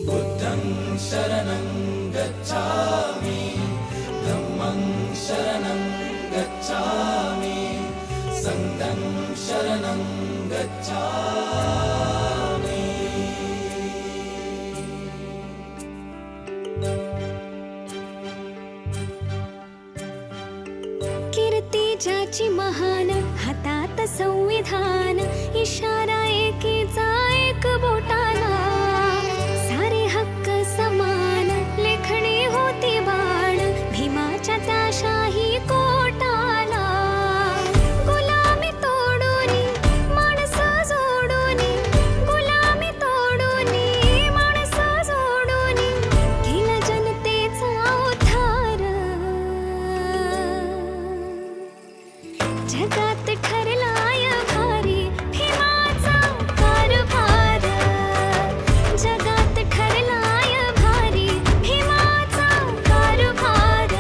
बुद्धं शरणं गच्छामि धम्मं शरणं गच्छामि संघं शरणं गच्छामि। कीर्ती ज्याची महान हातात संविधान इशारा एकीचा एक बोटाला सारे हक्क समान लेखणी होती बाण भीमाच्या त्या शाही कोटाला गुलामी तोडूनी माणसं जोडूनी गुलामी तोडूनी माणसं जोडूनी केला जनतेचा उद्धार जगात ठरलाय भारी भीमाचा कारभार जगात ठरलाय भारी भीमाचा कारभार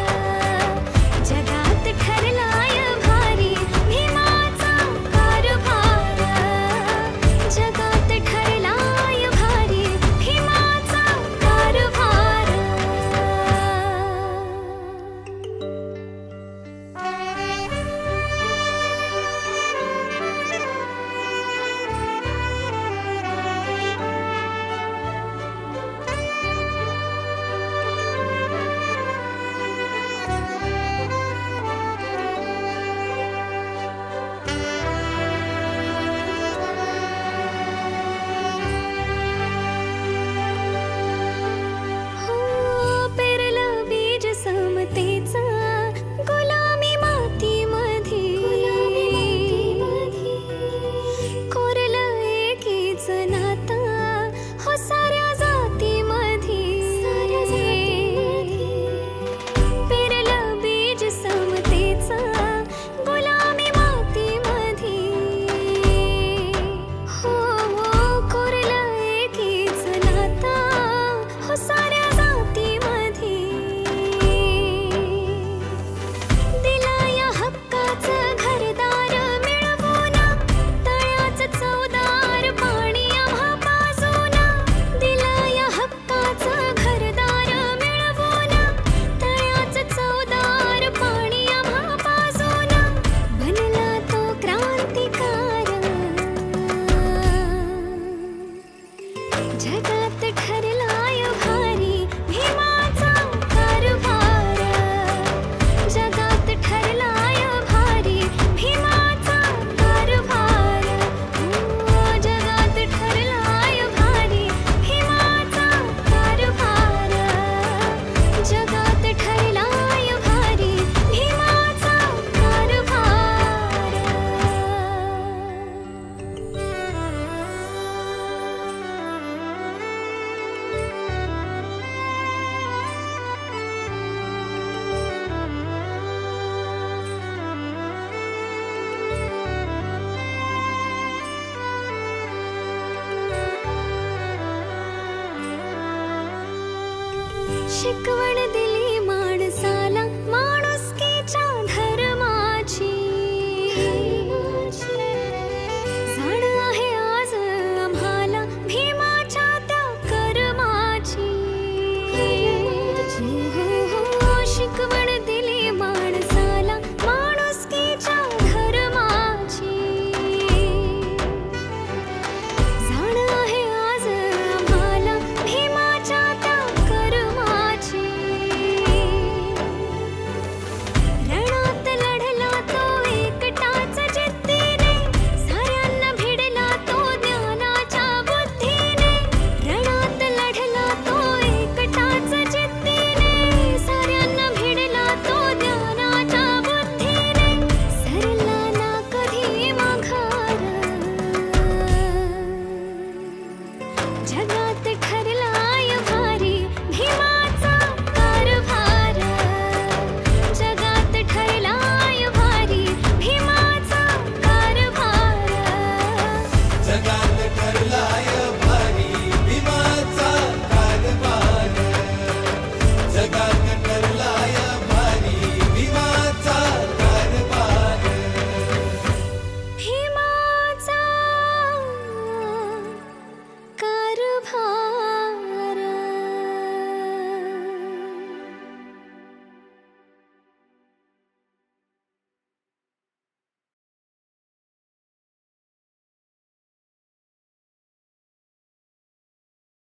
जगात ठरलाय भारी भीमाचा कारभार जगात ठरलाय भारी भीमाचा कारभार। हो पेरलं बीज समतेचं गुलामी मातीमध्ये कोरलं एकीच नातं हो साऱ्या जातीमध्ये पेरलं बीज समतेचं गुलामी मातीमध्ये हो कोरलं एकीच नातं हो साऱ्या जातीमध्ये दिला या हक्काचं घरदार मिळवून तळ्याचं चवदार पाणी आम्हा पाजून दिला या हक्काचं घरदार मिळवून तळ्याचं चवदार पाणी आम्हा पाजून बनला तो क्रांतिकार जगात ठरलाय भारी भीमाचा कारभार जगात ठरलाय भारी भीमाचा कारभार जगात ठरलाय भारी भीमाचा कारभार जगात ठरलाय भारी भीमाचा शिकवण दिली माणसाला माणुसकीच्या धर्माची जाण आहे आज आम्हाला भीमाच्या त्या कर्माची शिकवण दिली माणसाला माणुसकीच्या धर्माची जाण आहे आज आम्हाला भीमाच्या त्या कर्माची रणात लढला तो एकटाच जिद्दीने साऱ्यांना भिडला तो ज्ञानाच्या बुद्धीने रणात लढला तो एकटाच जिद्दीने साऱ्यांना भिडला तो ज्ञानाच्या बुद्धीने सरला ना कधी माघार जगात ठरलाय भारी भीमाचा कारभार जगात ठरलाय भारी भीमाचा कारभार जगात ठरलाय भारी भीमाचा कारभार जगात ठरलाय भारी भीमाचा कारभार भीमाचा कारभार।